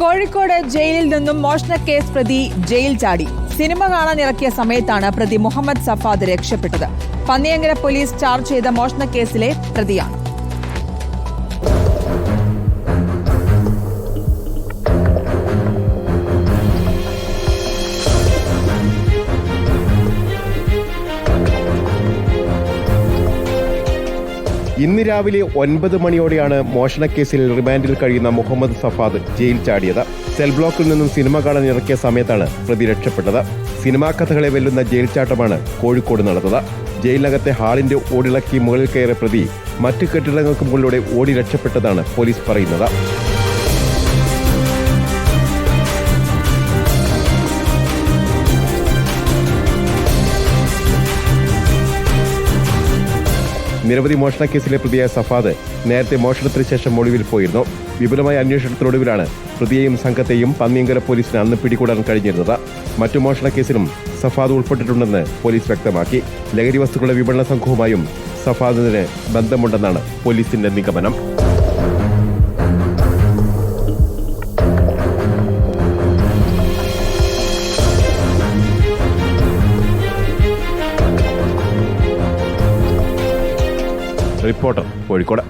കോഴിക്കോട് ജയിലിൽ നിന്നും മോഷണക്കേസ് പ്രതി ജയിൽ ചാടി. സിനിമ കാണാനിറക്കിയ സമയത്താണ് പ്രതി മുഹമ്മദ് സഫാദ് രക്ഷപ്പെട്ടത്. പന്നിയങ്കര പോലീസ് ചാർജ് ചെയ്ത മോഷണക്കേസിലെ പ്രതിയാണ്. ഇന്ന് രാവിലെ 9 മണിയോടെയാണ് മോഷണക്കേസിൽ റിമാൻഡിൽ കഴിയുന്ന മുഹമ്മദ് സഫാദ് ജയിൽ ചാടിയത്. സെൽ ബ്ലോക്കിൽ നിന്നും സിനിമ കാണാൻ ഇറക്കിയ സമയത്താണ് പ്രതി രക്ഷപ്പെട്ടത്. സിനിമാ കഥകളെ വെല്ലുന്ന ജയിൽ ചാട്ടമാണ് കോഴിക്കോട് നടന്നത്. ജയിലിനകത്തെ ഹാളിന്റെ ഓടിളക്കി മുകളിൽ കയറിയ പ്രതി മറ്റു കെട്ടിടങ്ങൾക്ക് മുകളിലൂടെ ഓടി രക്ഷപ്പെട്ടതാണ് പോലീസ് പറയുന്നത്. നിരവധി മോഷണക്കേസിലെ പ്രതിയായ സഫാദ് നേരത്തെ മോഷണത്തിന് ശേഷം ഒളിവിൽ പോയിരുന്നു. വിപുലമായ അന്വേഷണത്തിനൊടുവിലാണ് പ്രതിയെയും സംഘത്തെയും പന്നിയങ്കര പോലീസിന് അന്ന് പിടികൂടാൻ കഴിഞ്ഞിരുന്നത്. മറ്റു മോഷണക്കേസിലും സഫാദ് ഉൾപ്പെട്ടിട്ടുണ്ടെന്ന് പോലീസ് വ്യക്തമാക്കി. ലഹരി വസ്തുക്കളുടെ വിപണന സംഘവുമായും സഫാദിന് ബന്ധമുണ്ടെന്നാണ് പോലീസിന്റെ നിഗമനം. റിപ്പോർട്ടർ കോഴിക്കോട്.